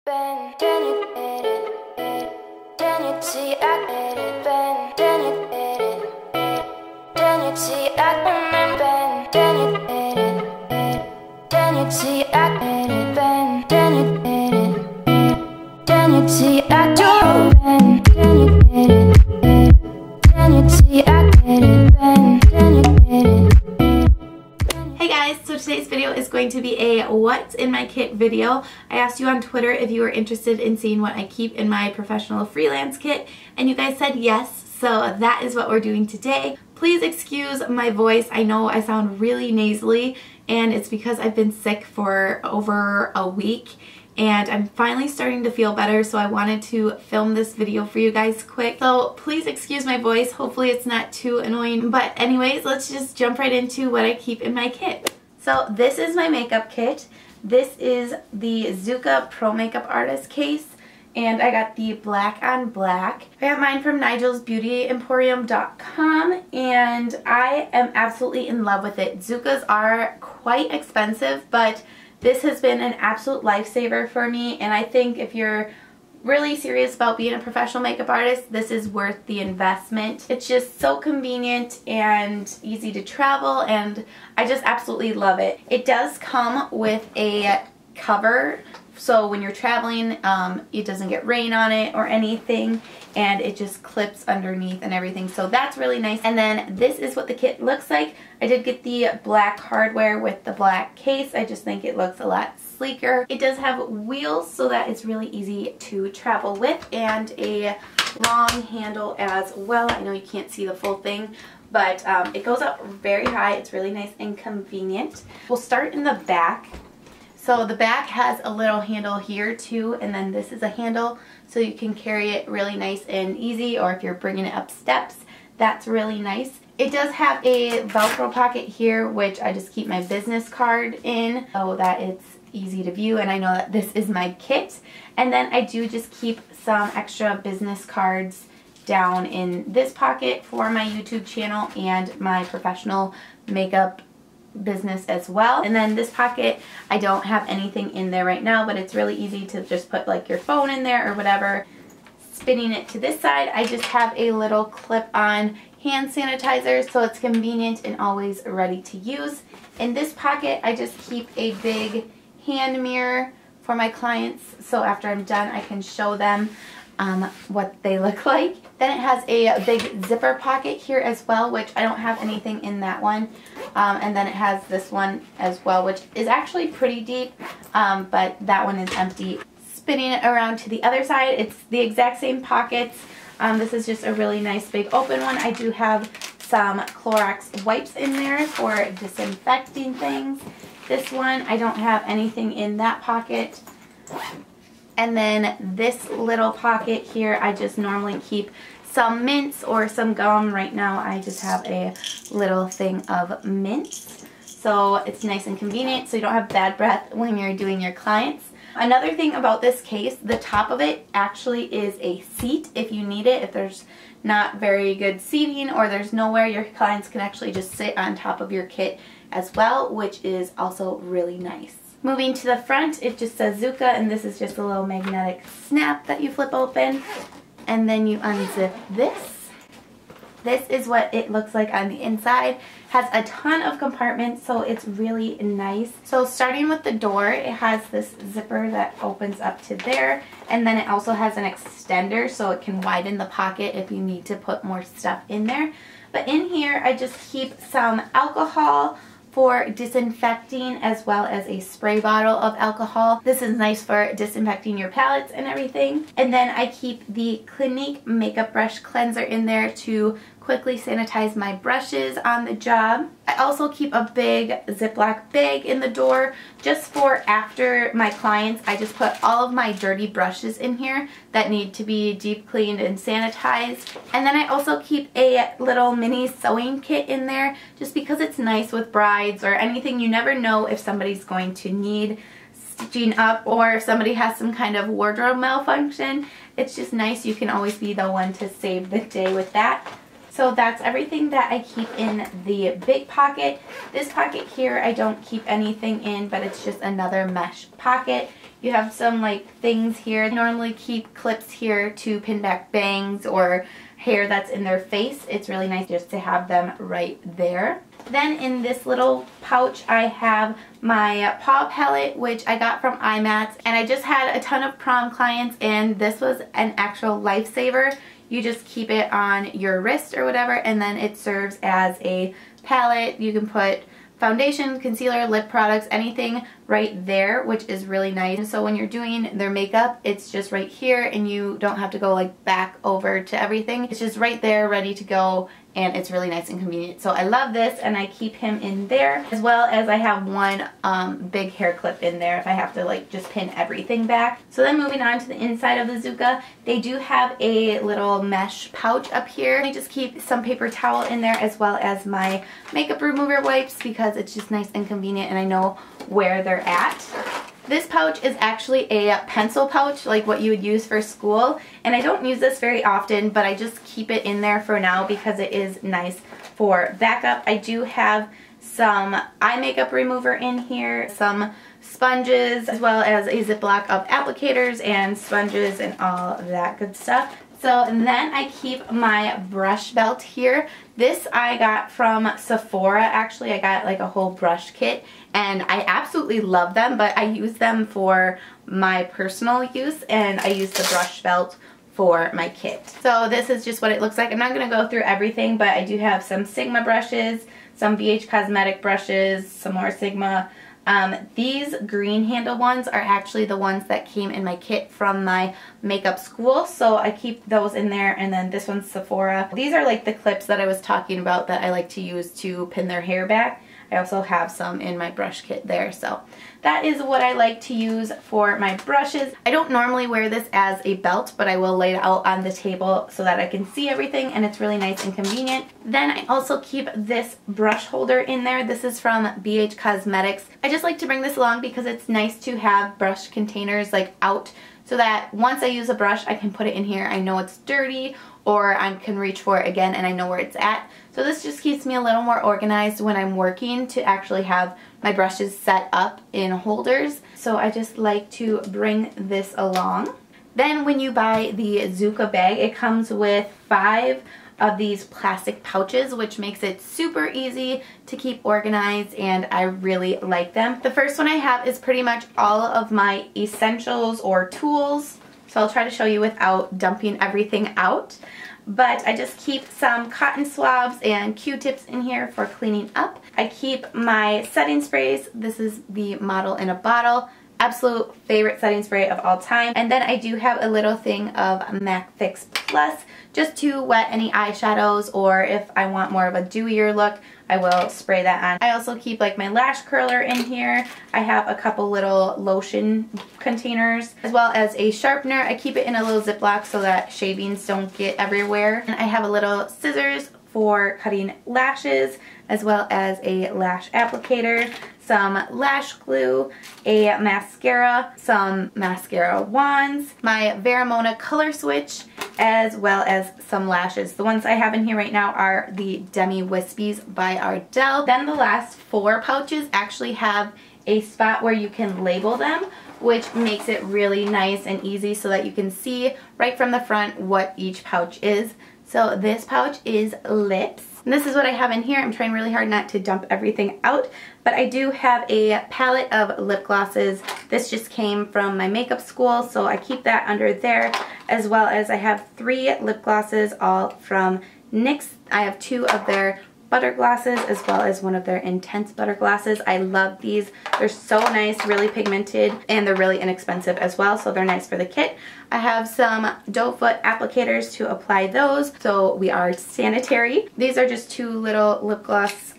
Ben, then you did it, then you see I did it, Ben, then you did it, then you see I remember, Ben, then you did it, then you see I did it, Ben, then you did it, then you see I do, Ben, then you did it, then you see I did it, Ben, then you did it. Hey guys, so today's video is going to be a what's in my kit video. I asked you on Twitter if you were interested in seeing what I keep in my professional freelance kit, and you guys said yes, so that is what we're doing today. Please excuse my voice. I know I sound really nasally, and it's because I've been sick for over a week, and I'm finally starting to feel better, so I wanted to film this video for you guys quick. So please excuse my voice. Hopefully it's not too annoying. But anyways, let's just jump right into what I keep in my kit. So this is my makeup kit. This is the ZUCA Pro Makeup Artist case, and I got the black on black. I got mine from nigelsbeautyemporium.com, and I am absolutely in love with it. ZUCAs are quite expensive, but this has been an absolute lifesaver for me, and I think if you're really serious about being a professional makeup artist, this is worth the investment. It's just so convenient and easy to travel, and I just absolutely love it. It does come with a cover, so when you're traveling, it doesn't get rain on it or anything, and it just clips underneath and everything, so that's really nice. And then this is what the kit looks like. I did get the black hardware with the black case. I just think it looks a lot sleeker. It does have wheels so that it's really easy to travel with, and a long handle as well. I know you can't see the full thing, but it goes up very high. It's really nice and convenient. We'll start in the back. So the back has a little handle here too, and then this is a handle so you can carry it really nice and easy, or if you're bringing it up steps, that's really nice. It does have a Velcro pocket here, which I just keep my business card in so that it's easy to view, and I know that this is my kit. And then I do just keep some extra business cards down in this pocket for my YouTube channel and my professional makeup business as well. And then this pocket, I don't have anything in there right now, but it's really easy to just put like your phone in there or whatever. Spinning it to this side, I just have a little clip-on hand sanitizer, so it's convenient and always ready to use. In this pocket, I just keep a big hand mirror for my clients, so after I'm done, I can show them what they look like. Then it has a big zipper pocket here as well, which I don't have anything in that one. And then it has this one as well, which is actually pretty deep, but that one is empty. Spinning it around to the other side, it's the exact same pockets. This is just a really nice big open one. I do have some Clorox wipes in there for disinfecting things. This one, I don't have anything in that pocket. And then this little pocket here, I just normally keep some mints or some gum. Right now I just have a little thing of mints, so it's nice and convenient so you don't have bad breath when you're doing your clients. Another thing about this case, the top of it actually is a seat if you need it, if there's not very good seating or there's nowhere, your clients can actually just sit on top of your kit as well, which is also really nice. Moving to the front, it just says ZUCA, and this is just a little magnetic snap that you flip open, and then you unzip this. This is what it looks like on the inside. Has a ton of compartments, so it's really nice. So starting with the door, it has this zipper that opens up to there, and then it also has an extender so it can widen the pocket if you need to put more stuff in there. But in here, I just keep some alcohol for disinfecting, as well as a spray bottle of alcohol. This is nice for disinfecting your palettes and everything. And then I keep the Clinique makeup brush cleanser in there to quickly sanitize my brushes on the job. I also keep a big Ziploc bag in the door just for after my clients. I just put all of my dirty brushes in here that need to be deep cleaned and sanitized. And then I also keep a little mini sewing kit in there just because it's nice with brides or anything. You never know if somebody's going to need stitching up or if somebody has some kind of wardrobe malfunction. It's just nice. You can always be the one to save the day with that. So that's everything that I keep in the big pocket. This pocket here I don't keep anything in, but it's just another mesh pocket. You have some like things here. I normally keep clips here to pin back bangs or hair that's in their face. It's really nice just to have them right there. Then in this little pouch I have my paw palette, which I got from iMats, and I just had a ton of prom clients and this was an actual lifesaver. You just keep it on your wrist or whatever, and then it serves as a palette. You can put foundation, concealer, lip products, anything right there, which is really nice. So when you're doing their makeup, it's just right here and you don't have to go like back over to everything. It's just right there ready to go, and it's really nice and convenient. So I love this, and I keep him in there, as well as I have one big hair clip in there if I have to like just pin everything back. So then moving on to the inside of the ZUCA, they do have a little mesh pouch up here. I just keep some paper towel in there as well as my makeup remover wipes because it's just nice and convenient and I know where they're at. This pouch is actually a pencil pouch, like what you would use for school, and I don't use this very often, but I just keep it in there for now because it is nice for backup. I do have some eye makeup remover in here, some sponges, as well as a Ziploc of applicators and sponges and all of that good stuff. So and then I keep my brush belt here. This I got from Sephora. Actually, I got like a whole brush kit and I absolutely love them, but I use them for my personal use and I use the brush belt for my kit. So this is just what it looks like. I'm not going to go through everything, but I do have some Sigma brushes, some BH Cosmetic brushes, some more Sigma. These green handle ones are actually the ones that came in my kit from my makeup school, so I keep those in there. And then this one's Sephora. These are like the clips that I was talking about that I like to use to pin their hair back. I also have some in my brush kit there, so that is what I like to use for my brushes. I don't normally wear this as a belt, but I will lay it out on the table so that I can see everything, and it's really nice and convenient. Then I also keep this brush holder in there. This is from BH Cosmetics. I just like to bring this along because it's nice to have brush containers like out so that once I use a brush, I can put it in here. I know it's dirty, or I can reach for it again and I know where it's at. So this just keeps me a little more organized when I'm working to actually have my brushes set up in holders. So I just like to bring this along. Then when you buy the ZUCA bag, it comes with 5 of these plastic pouches, which makes it super easy to keep organized, and I really like them. The first one I have is pretty much all of my essentials or tools. So I'll try to show you without dumping everything out. But I just keep some cotton swabs and Q-tips in here for cleaning up. I keep my setting sprays. This is the Model in a Bottle. Absolute favorite setting spray of all time. And then I do have a little thing of MAC Fix Plus just to wet any eyeshadows, or if I want more of a dewier look, I will spray that on. I also keep like my lash curler in here. I have a couple little lotion containers, as well as a sharpener. I keep it in a little Ziploc so that shavings don't get everywhere. And I have a little scissors for cutting lashes, as well as a lash applicator, some lash glue, a mascara, some mascara wands, my Veramona color switch, as well as some lashes. The ones I have in here right now are the Demi Wispies by Ardell. Then the last 4 pouches actually have a spot where you can label them, which makes it really nice and easy so that you can see right from the front what each pouch is. So this pouch is lips. And this is what I have in here. I'm trying really hard not to dump everything out, but I do have a palette of lip glosses. This just came from my makeup school, so I keep that under there, as well as I have 3 lip glosses, all from NYX. I have 2 of their butter glosses, as well as one of their intense butter glosses. I love these. They're so nice, really pigmented, and they're really inexpensive as well, so they're nice for the kit. I have some doe foot applicators to apply those, so we are sanitary. These are just 2 little lip gloss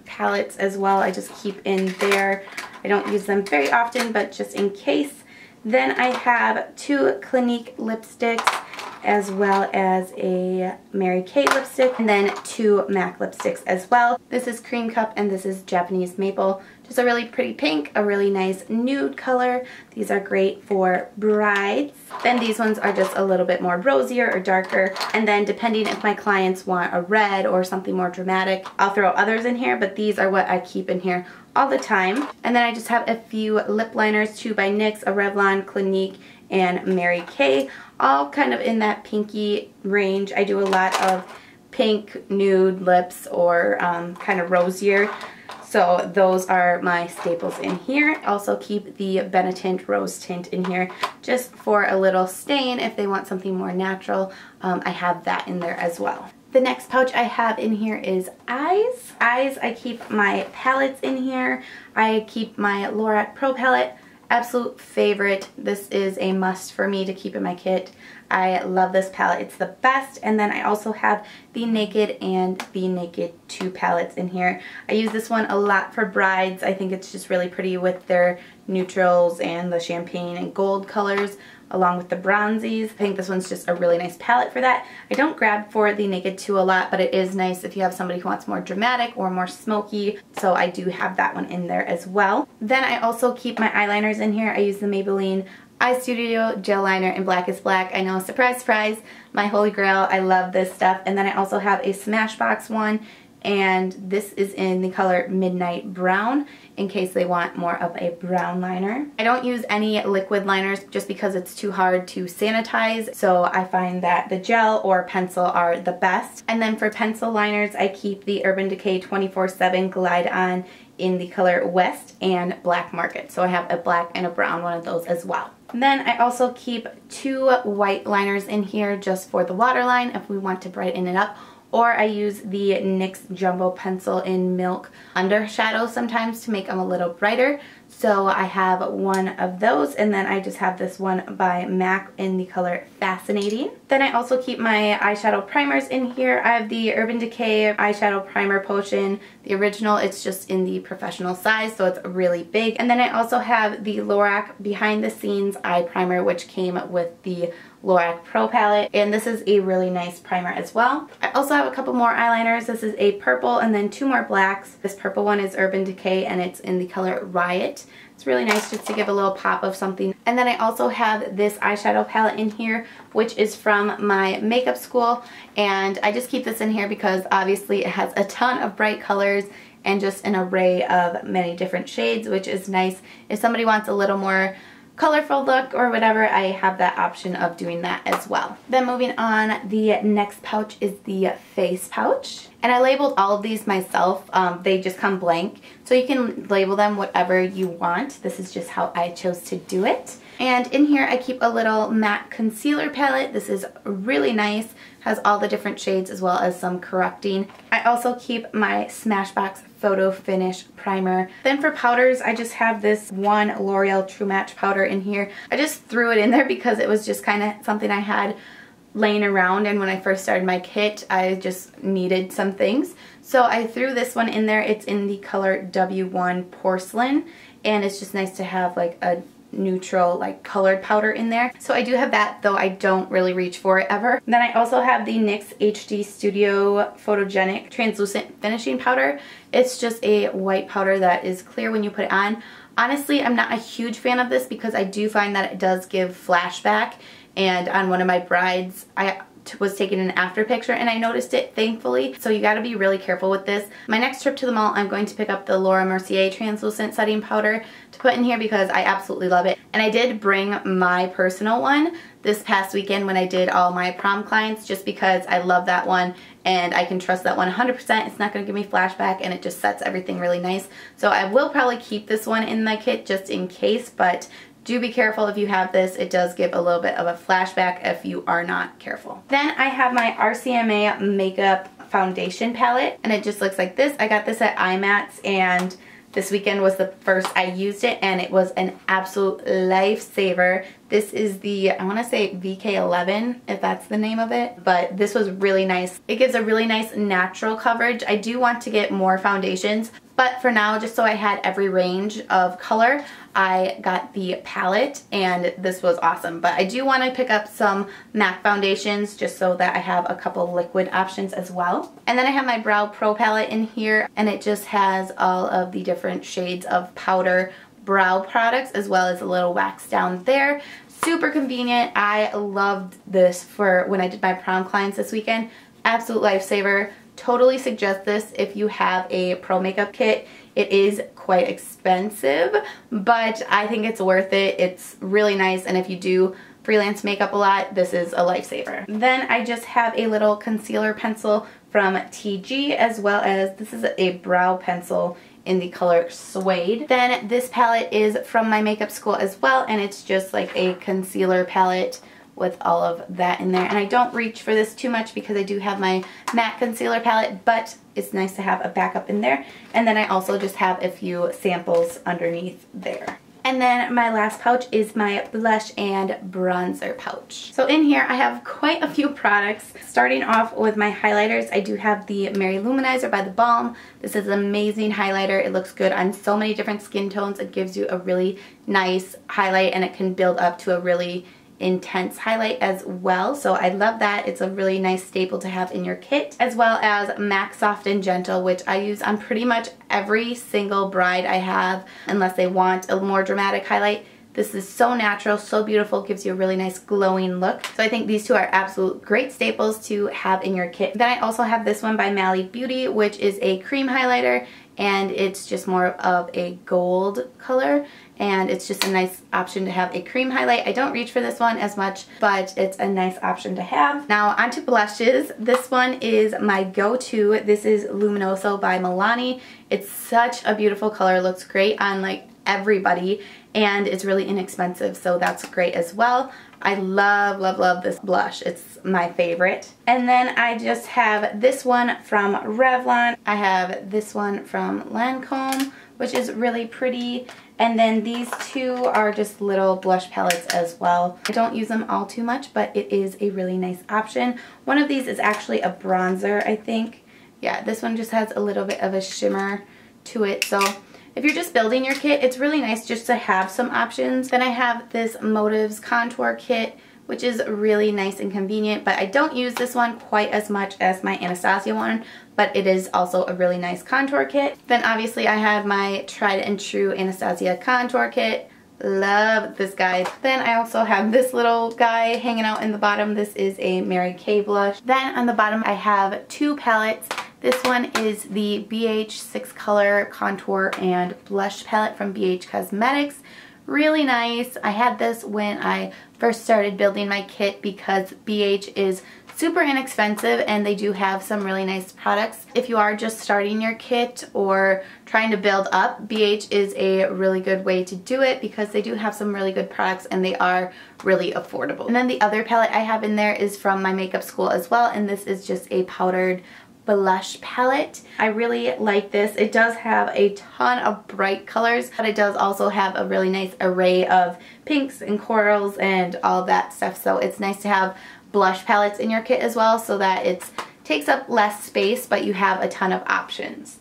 palettes as well. I just keep in there. I don't use them very often, but just in case. Then I have 2 Clinique lipsticks, as well as a Mary Kay lipstick, and then 2 MAC lipsticks as well. This is Cream Cup and this is Japanese Maple. Just a really pretty pink, a really nice nude color. These are great for brides. Then these ones are just a little bit more rosier or darker. And then depending if my clients want a red or something more dramatic, I'll throw others in here, but these are what I keep in here all the time. And then I just have a few lip liners, two by NYX, a Revlon, Clinique, and Mary Kay, all kind of in that pinky range. I do a lot of pink nude lips or kind of rosier. So those are my staples in here. I also keep the Benetint Rose Tint in here just for a little stain if they want something more natural. I have that in there as well. The next pouch I have in here is eyes. Eyes, I keep my palettes in here. I keep my Lorac Pro palette. Absolute favorite. This is a must for me to keep in my kit. I love this palette. It's the best. And then I also have the Naked and the Naked 2 palettes in here. I use this one a lot for brides. I think it's just really pretty with their neutrals and the champagne and gold colors along with the bronzies. I think this one's just a really nice palette for that. I don't grab for the Naked 2 a lot, but it is nice if you have somebody who wants more dramatic or more smoky. So I do have that one in there as well. Then I also keep my eyeliners in here. I use the Maybelline Eye Studio Gel Liner in Black is Black. I know, surprise, surprise, my holy grail. I love this stuff. And then I also have a Smashbox one, and this is in the color Midnight Brown in case they want more of a brown liner. I don't use any liquid liners just because it's too hard to sanitize, so I find that the gel or pencil are the best. And then for pencil liners, I keep the Urban Decay 24/7 Glide On in the color West and Black Market. So I have a black and a brown one of those as well. And then I also keep two white liners in here just for the waterline if we want to brighten it up. Or I use the NYX Jumbo Pencil in Milk Undershadow sometimes to make them a little brighter. So I have one of those, and then I just have this one by MAC in the color Fascinating. Then I also keep my eyeshadow primers in here. I have the Urban Decay Eyeshadow Primer Potion. The original, it's just in the professional size, so it's really big. And then I also have the Lorac Behind the Scenes Eye Primer, which came with the Lorac Pro palette, and this is a really nice primer as well. I also have a couple more eyeliners. This is a purple and then two more blacks. This purple one is Urban Decay and it's in the color Riot. It's really nice just to give a little pop of something. And then I also have this eyeshadow palette in here, which is from my makeup school, and I just keep this in here because obviously it has a ton of bright colors and just an array of many different shades, which is nice. If somebody wants a little more colorful look or whatever, I have that option of doing that as well. Then moving on, the next pouch is the face pouch. And I labeled all of these myself. They just come blank. So you can label them whatever you want. This is just how I chose to do it. And in here I keep a little matte concealer palette. This is really nice. Has all the different shades as well as some correcting. I also keep my Smashbox Photo Finish Primer. Then for powders, I just have this one L'Oreal True Match powder in here. I just threw it in there because it was just kind of something I had laying around, and when I first started my kit, I just needed some things. So I threw this one in there. It's in the color W1 Porcelain, and it's just nice to have like a neutral like colored powder in there. So I do have that, though I don't really reach for it ever. Then I also have the NYX HD Studio Photogenic Translucent Finishing Powder. It's just a white powder that is clear when you put it on. Honestly, I'm not a huge fan of this because I do find that it does give flashback, and on one of my brides I was taking an after picture and I noticed it, thankfully. So you got to be really careful with this. My next trip to the mall, I'm going to pick up the Laura Mercier Translucent Setting Powder to put in here because I absolutely love it. And I did bring my personal one this past weekend when I did all my prom clients, just because I love that one and I can trust that one 100%. It's not going to give me flashback, and it just sets everything really nice. So I will probably keep this one in my kit just in case, but do be careful if you have this. It does give a little bit of a flashback if you are not careful. Then I have my RCMA Makeup Foundation Palette, and it just looks like this. I got this at IMATS, and this weekend was the first I used it, and it was an absolute lifesaver. This is the, I want to say VK11, if that's the name of it, but this was really nice. It gives a really nice natural coverage. I do want to get more foundations, But for now, just so I had every range of color, I got the palette, and this was awesome. But I do want to pick up some MAC foundations just so that I have a couple liquid options as well. And then I have my Brow Pro palette in here, and it just has all of the different shades of powder brow products as well as a little wax down there. Super convenient. I loved this for when I did my prom clients this weekend. Absolute lifesaver. Totally suggest this if you have a pro makeup kit. It is quite expensive, but I think it's worth it. It's really nice, and if you do freelance makeup a lot, this is a lifesaver. Then I just have a little concealer pencil from TG, as well as this is a brow pencil in the color Suede. Then this palette is from my makeup school as well, and it's just like a concealer palette with all of that in there. And I don't reach for this too much because I do have my matte concealer palette, but it's nice to have a backup in there. And then I also just have a few samples underneath there. And then my last pouch is my blush and bronzer pouch. So in here I have quite a few products. Starting off with my highlighters, I do have the Mary Luminizer by The Balm. This is an amazing highlighter. It looks good on so many different skin tones. It gives you a really nice highlight, and it can build up to a really intense highlight as well, so I love that. It's a really nice staple to have in your kit, as well as MAC Soft and Gentle, which I use on pretty much every single bride I have unless they want a more dramatic highlight. This is so natural, so beautiful, gives you a really nice glowing look. So I think these two are absolute great staples to have in your kit. Then I also have this one by Mally Beauty, which is a cream highlighter, and it's just more of a gold color, and it's just a nice option to have a cream highlight. I don't reach for this one as much, but it's a nice option to have. Now onto blushes. This one is my go-to. This is Luminoso by Milani. It's such a beautiful color, looks great on like everybody, and it's really inexpensive, so that's great as well. I love, love, love this blush. It's my favorite. And then I just have this one from Revlon. I have this one from Lancome, which is really pretty. And then these two are just little blush palettes as well. I don't use them all too much, but it is a really nice option. One of these is actually a bronzer, I think. Yeah, this one just has a little bit of a shimmer to it, so if you're just building your kit, it's really nice just to have some options. Then I have this Motives Contour Kit, which is really nice and convenient, but I don't use this one quite as much as my Anastasia one, but it is also a really nice contour kit. Then obviously I have my tried and true Anastasia contour kit. Love this guy. Then I also have this little guy hanging out in the bottom. This is a Mary Kay blush. Then on the bottom I have two palettes. This one is the BH 6 Color Contour and Blush Palette from BH Cosmetics. Really nice. I had this when I first started building my kit because BH is super inexpensive and they do have some really nice products. If you are just starting your kit or trying to build up, BH is a really good way to do it because they do have some really good products and they are really affordable. And then the other palette I have in there is from my makeup school as well, and this is just a powdered blush palette. I really like this. It does have a ton of bright colors, but it does also have a really nice array of pinks and corals and all that stuff, so it's nice to have blush palettes in your kit as well so that it takes up less space but you have a ton of options.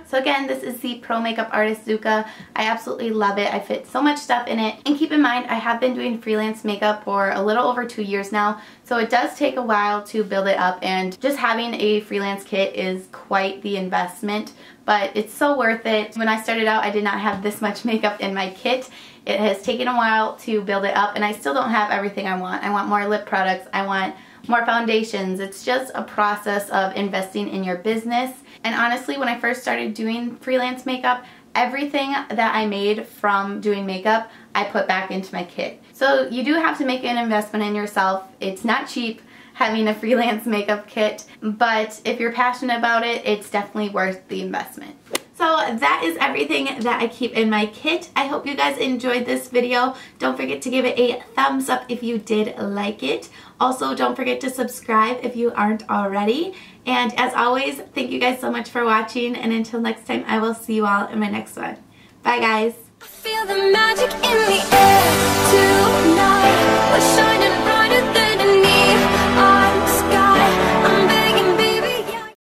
So again, this is the Pro Makeup Artist ZUCA. I absolutely love it. I fit so much stuff in it. And keep in mind, I have been doing freelance makeup for a little over 2 years now, so it does take a while to build it up, and just having a freelance kit is quite the investment, but it's so worth it. When I started out, I did not have this much makeup in my kit. It has taken a while to build it up, and I still don't have everything I want. I want more lip products. I want more foundations. It's just a process of investing in your business. And honestly, when I first started doing freelance makeup, everything that I made from doing makeup, I put back into my kit. So you do have to make an investment in yourself. It's not cheap having a freelance makeup kit, but if you're passionate about it, it's definitely worth the investment. So that is everything that I keep in my kit. I hope you guys enjoyed this video. Don't forget to give it a thumbs up if you did like it. Also, don't forget to subscribe if you aren't already. And as always, thank you guys so much for watching, and until next time, I will see you all in my next one. Bye guys. Feel the magic in the air tonight.